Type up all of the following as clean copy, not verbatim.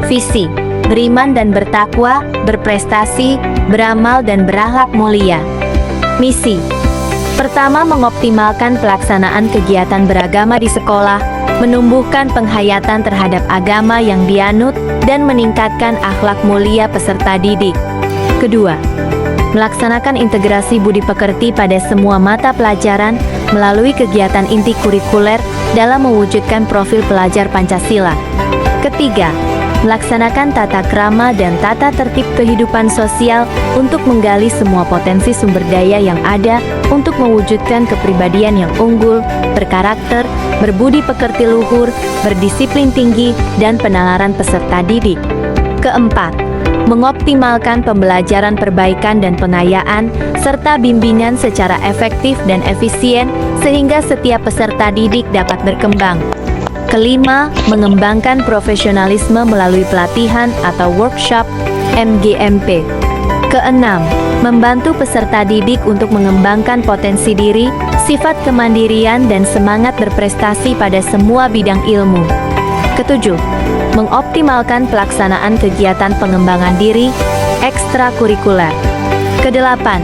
Visi: beriman dan bertakwa, berprestasi, beramal dan berakhlak mulia. Misi: pertama, mengoptimalkan pelaksanaan kegiatan beragama di sekolah, menumbuhkan penghayatan terhadap agama yang dianut, dan meningkatkan akhlak mulia peserta didik. Kedua, melaksanakan integrasi budi pekerti pada semua mata pelajaran melalui kegiatan inti kurikuler dalam mewujudkan profil pelajar Pancasila. Ketiga, melaksanakan tata krama dan tata tertib kehidupan sosial untuk menggali semua potensi sumber daya yang ada untuk mewujudkan kepribadian yang unggul, berkarakter, berbudi pekerti luhur, berdisiplin tinggi, dan penalaran peserta didik. Keempat, mengoptimalkan pembelajaran perbaikan dan pengayaan, serta bimbingan secara efektif dan efisien, sehingga setiap peserta didik dapat berkembang. Kelima, mengembangkan profesionalisme melalui pelatihan atau workshop MGMP. Keenam, membantu peserta didik untuk mengembangkan potensi diri, sifat kemandirian dan semangat berprestasi pada semua bidang ilmu. Ketujuh, mengoptimalkan pelaksanaan kegiatan pengembangan diri ekstrakurikuler. Kedelapan,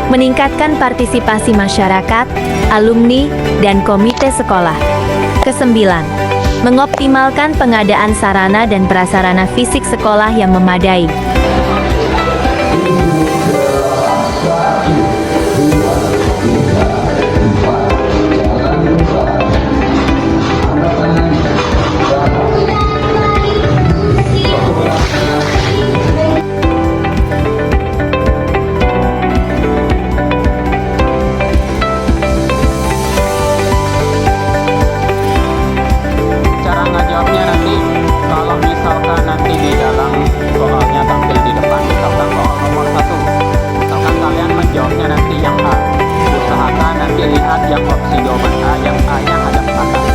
meningkatkan partisipasi masyarakat, alumni, dan komite sekolah. Kesembilan, mengoptimalkan pengadaan sarana dan prasarana fisik sekolah yang memadai. Yang opsi jawaban A, yang A-nya hadap belakang.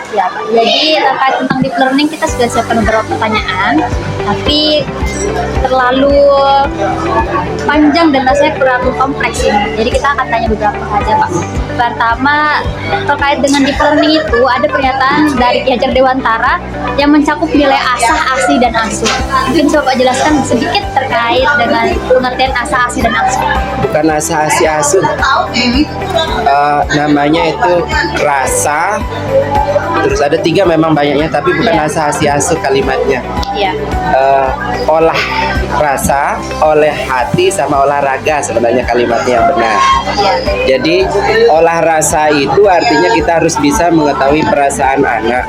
Ya, Pak. Jadi terkait tentang deep learning kita sudah siapkan beberapa pertanyaan, tapi terlalu panjang dan rasanya kurang kompleks ini. Jadi kita akan tanya beberapa saja, Pak. Pertama, terkait dengan deep learning itu ada pernyataan dari Ki Hajar Dewantara yang mencakup nilai asah, asih, dan asuh. Mungkin coba jelaskan sedikit terkait dengan pengertian asah, asih, dan asuh. Bukan asah, asih, asuh. Namanya itu rasa. Terus ada tiga memang banyaknya, tapi bukan asah, asih, asuh kalimatnya. Iya. Olah rasa, oleh hati, sama olahraga sebenarnya kalimatnya yang benar. Iya. Jadi olah rasa itu artinya kita harus bisa mengetahui perasaan anak.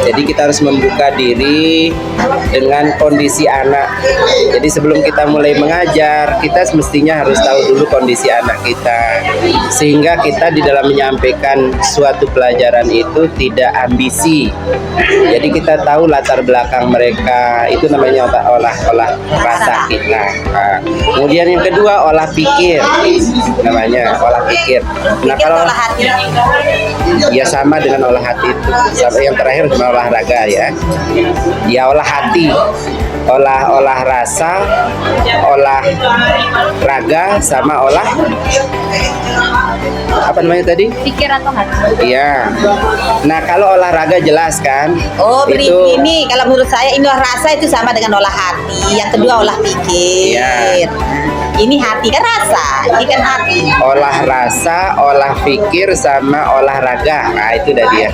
Jadi kita harus membuka diri dengan kondisi anak. Jadi sebelum kita mulai mengajar, kita semestinya harus tahu dulu kondisi anak kita. Sehingga kita di dalam menyampaikan suatu pelajaran itu tidak ambisi. Jadi kita tahu latar belakang mereka, itu namanya olah rasa kita. Nah, kemudian yang kedua olah pikir, namanya olah pikir. Nah kalau ya sama dengan olah hati itu. Sampai yang terakhir cuma olahraga ya. Ya olah hati, olah rasa, olah raga, sama olah apa namanya tadi? Pikir atau hati? Iya. Nah kalau olahraga jelas kan? Oh, itu ini kalau menurut saya ini olah rasa itu sama dengan olah hati. Yang kedua olah pikir. Iya. Ini hati kan rasa, ini kan hati. olah rasa, olah pikir, sama olahraga. Nah itu dah dia.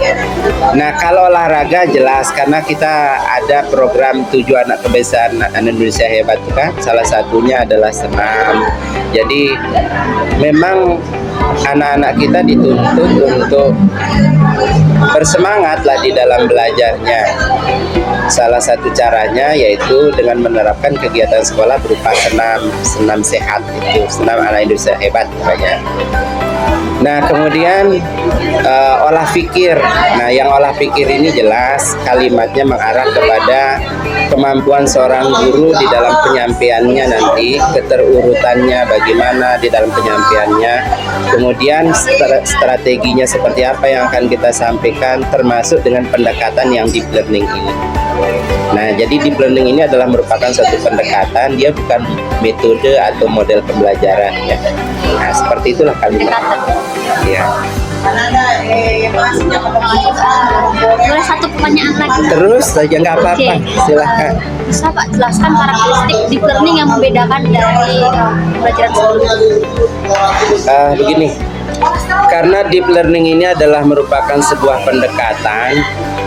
Nah kalau olahraga jelas karena kita ada program 7 anak kebiasaan Indonesia hebat kan. Salah satunya adalah senam. Jadi memang anak-anak kita dituntut untuk bersemangat lah di dalam belajarnya. Salah satu caranya yaitu dengan menerapkan kegiatan sekolah berupa senam sehat, itu senam anak Indonesia hebat namanya. Nah kemudian olah pikir. Nah yang olah pikir ini jelas kalimatnya mengarah kepada kemampuan seorang guru di dalam penyampaiannya nanti, keterurutannya bagaimana di dalam penyampaiannya, kemudian strateginya seperti apa yang akan kita sampaikan, termasuk dengan pendekatan yang deep learning ini. Nah, jadi deep learning ini adalah merupakan suatu pendekatan, dia bukan metode atau model pembelajaran ya. Nah, seperti itulah kalimat. Ya. Boleh satu pertanyaan lagi? Terus saja nggak apa-apa, Oke. silahkan. Bisa Pak jelaskan karakteristik deep learning yang membedakan dari pembelajaran sebelumnya? Begini, karena deep learning ini adalah merupakan sebuah pendekatan.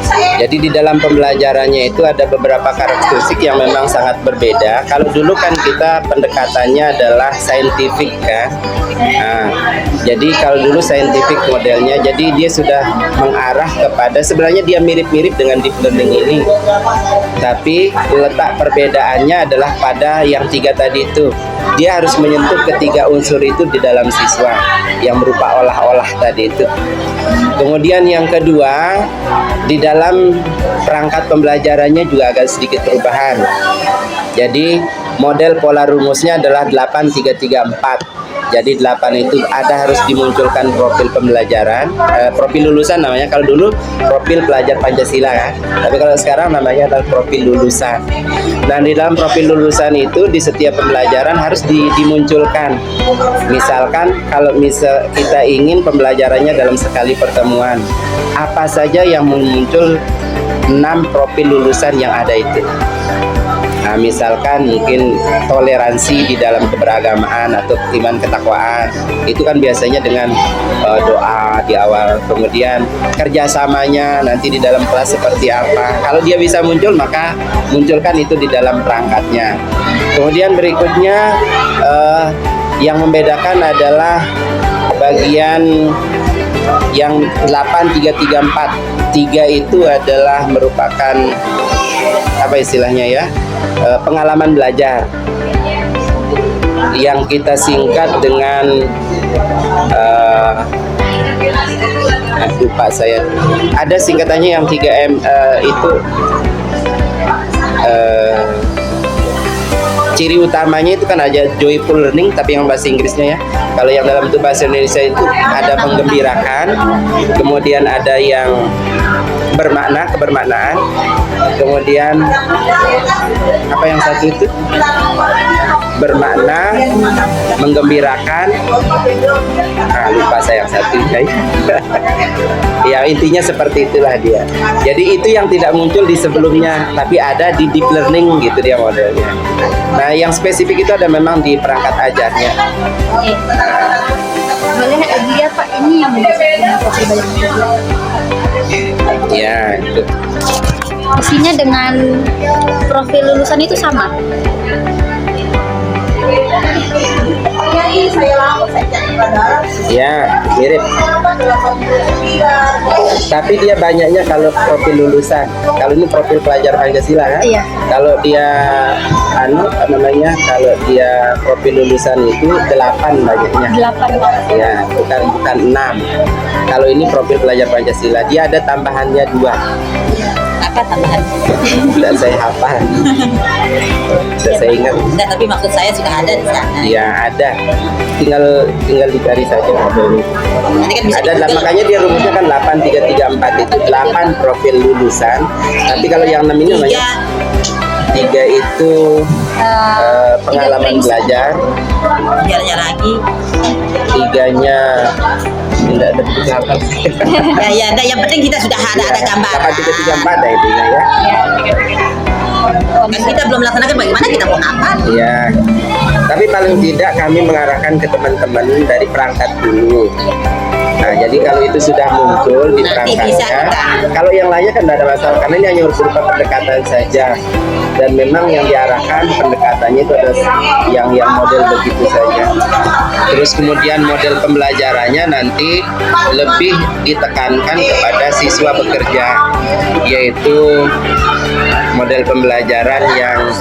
Jadi di dalam pembelajarannya itu ada beberapa karakteristik yang memang sangat berbeda. Kalau dulu kan kita pendekatannya adalah scientific kan. Nah, jadi kalau dulu scientific modelnya, jadi dia sudah mengarah kepada sebenarnya dia mirip-mirip dengan deep learning ini. Tapi letak perbedaannya adalah pada yang tiga tadi itu. Dia harus menyentuh ketiga unsur itu di dalam siswa yang berupa olah-olah tadi itu. Kemudian yang kedua, di dalam perangkat pembelajarannya juga agak sedikit perubahan. Jadi model pola rumusnya adalah 8334. Jadi 8 itu ada harus dimunculkan profil pembelajaran, profil lulusan namanya. Kalau dulu profil pelajar Pancasila kan, tapi kalau sekarang namanya adalah profil lulusan. Nah, di dalam profil lulusan itu di setiap pembelajaran harus dimunculkan. Misalkan kalau kita ingin pembelajarannya dalam sekali pertemuan, apa saja yang muncul 6 profil lulusan yang ada itu. Nah, misalkan mungkin toleransi di dalam keberagamaan atau iman ketakwaan, itu kan biasanya dengan doa di awal. Kemudian kerjasamanya nanti di dalam kelas seperti apa. Kalau dia bisa muncul, maka munculkan itu di dalam perangkatnya. Kemudian berikutnya yang membedakan adalah bagian yang 8334. 3 itu adalah merupakan apa istilahnya ya, pengalaman belajar yang kita singkat dengan lupa saya, ada singkatannya yang 3M itu ciri utamanya itu kan ada joyful learning, tapi yang bahasa Inggrisnya ya. Kalau yang dalam itu bahasa Indonesia itu ada menggembirakan, kemudian ada yang bermakna, kebermaknaan, kemudian apa yang satu itu bermakna, menggembirakan, lupa saya yang satu guys. Ya intinya seperti itulah dia. Jadi itu yang tidak muncul di sebelumnya, tapi ada di deep learning gitu dia modelnya. Nah yang spesifik itu ada memang di perangkat ajarnya. Oke. Boleh dilihat Pak, ini yang membedakan profil belajar. Ya itu. Isinya dengan profil lulusan itu sama. Ya, mirip. Tapi dia banyaknya kalau profil lulusan. Kalau ini profil pelajar Pancasila kan? Iya. Kalau dia kalau dia profil lulusan itu 8 banyaknya. 8. Ya, bukan 6. Kalau ini profil pelajar Pancasila, dia ada tambahannya 2. Apa tambahan? Tidak saya hafal. Tidak saya ingat. Enggak, tapi maksud saya sudah ada di sana. Ya ada. Tinggal dicari saja modelnya. Nanti kan bisa Ada, makanya dia rumusnya kan 8334 itu 8 profil lulusan. Tapi kalau yang 6 ini namanya 3 itu pengalaman belajar. Biarnya lagi. 3-nya tidak ada buku hafal. Ya, yang penting kita sudah ada gambaran. 8334 ya intinya ya. Kan kita belum melaksanakan, bagaimana kita mau hafal? Iya. Tapi paling tidak kami mengarahkan ke teman-teman dari perangkat dulu. Nah, jadi kalau itu sudah muncul di Nanti perangkatnya, bisa kita. kalau yang lainnya kan tidak ada masalah, karena ini hanya berupa pendekatan saja. Dan memang yang diarahkan pendekatannya itu adalah yang model begitu saja. Terus kemudian model pembelajarannya nanti lebih ditekankan kepada siswa bekerja, yaitu model pembelajaran yang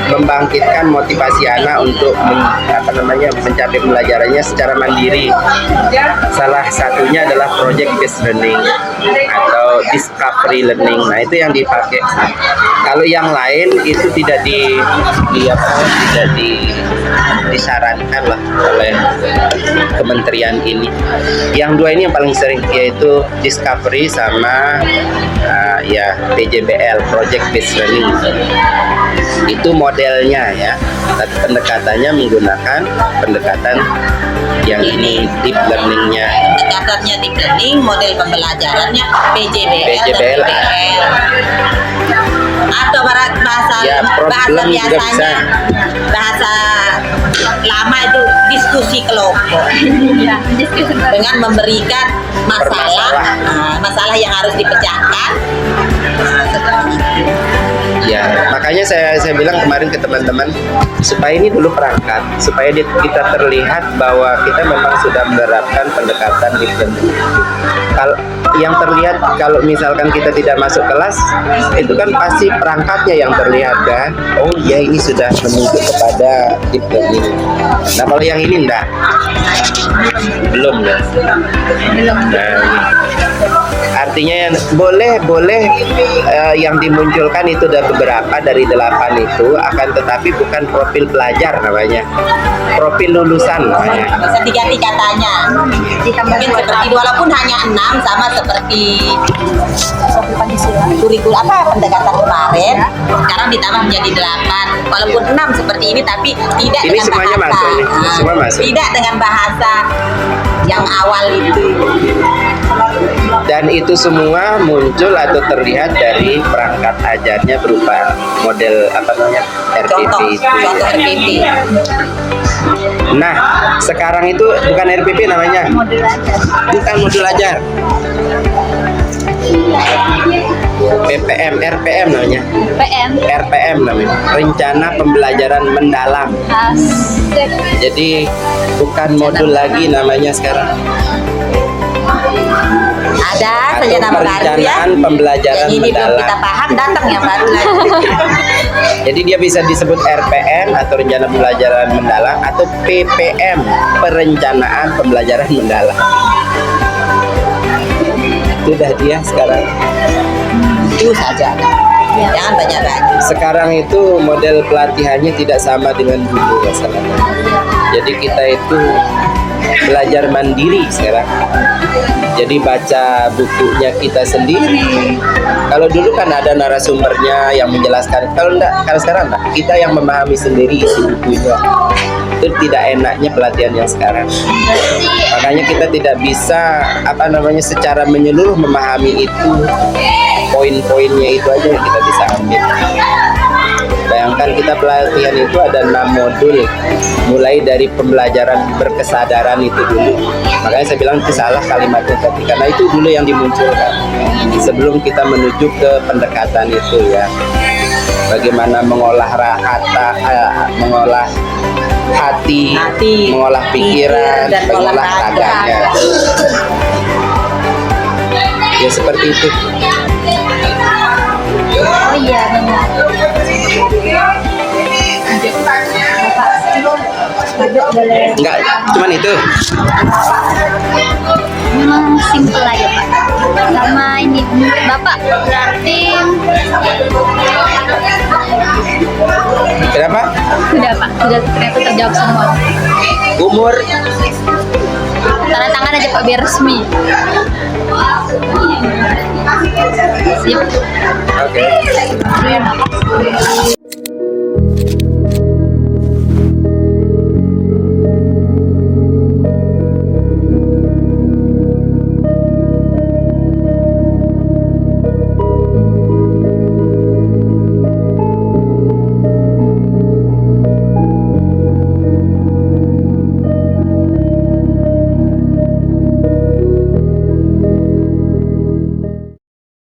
membangkitkan motivasi anak untuk mencapai pembelajarannya secara mandiri. Salah satunya adalah project based learning atau discovery learning. Nah, itu yang dipakai. Kalau yang lain itu tidak disarankan lah oleh kementerian ini. Yang dua ini yang paling sering, yaitu discovery sama PJBL, project based learning. Itu modelnya ya. Tapi pendekatannya menggunakan pendekatan yang ini, deep learningnya. Pendekatannya deep learning, model pembelajarannya PJBL. PJBL. Atau bahasa Ya, problem juga biasanya, bisa. bahasa lama itu diskusi kelompok dengan memberikan masalah yang harus dipecahkan. Seperti itu. Ya, makanya saya bilang kemarin ke teman-teman supaya ini dulu perangkat, supaya kita terlihat bahwa kita memang sudah menerapkan pendekatan deep learning. Yang terlihat kalau misalkan kita tidak masuk kelas, itu kan pasti perangkatnya yang terlihat kan. Oh ya, ini sudah menuju kepada deep learning. Nah, kalau yang ini enggak, belum ya. Nah, ini. Artinya yang boleh yang dimunculkan itu ada beberapa dari 8 itu, akan tetapi bukan profil pelajar namanya, profil lulusan namanya. Bisa diganti katanya. Mungkin seperti walaupun hanya 6 sama seperti kurikulum pendekatan kemarin, sekarang ditambah menjadi 8. Walaupun 6 seperti ini tapi tidak Ini dengan semuanya bahasa. masuk, ini semua masuk. Tidak dengan bahasa yang awal itu. Dan itu semua muncul atau terlihat dari perangkat ajarnya berupa model RPP itu. Contoh RPP. Nah, sekarang itu bukan RPP namanya, bukan modul ajar. PPM, RPM namanya. RPM namanya, rencana pembelajaran mendalam. Jadi bukan modul lagi namanya sekarang. Ada Atau saja nama baru ya. perencanaan pembelajaran Yang ini belum mendalam. kita paham, datang yang baru lagi. Jadi dia bisa disebut RPM atau rencana pembelajaran mendalam, atau PPM, perencanaan pembelajaran mendalam. Itu dah dia sekarang. Itu saja. Jangan banyak-banyak. Sekarang itu model pelatihannya tidak sama dengan dulu masalahnya. Jadi kita itu belajar mandiri sekarang. Jadi baca bukunya kita sendiri. Kalau dulu kan ada narasumbernya yang menjelaskan. Kalau sekarang enggak. Kita yang memahami sendiri isi bukunya. Itu tidak enaknya pelatihan yang sekarang. Makanya kita tidak bisa secara menyeluruh memahami itu. Poin-poinnya itu aja yang kita bisa ambil. Bayangkan kita pelatihan itu ada 6 modul, mulai dari pembelajaran berkesadaran itu dulu. Makanya saya bilang itu salah kalimatnya tadi, karena itu dulu yang dimunculkan sebelum kita menuju ke pendekatan itu ya. Bagaimana mengolah mengolah hati, mengolah pikiran, dan mengolah raganya. Ya seperti itu. Oh iya, benar. Bapak boleh. Enggak, cuman itu. Memang simple aja Pak. Sama ini menurut Bapak berarti Kenapa? sudah Pak, sudah ternyata terjawab semua. Umur Tanda tangan aja Pak biar resmi. Sip. Oke. Terima kasih.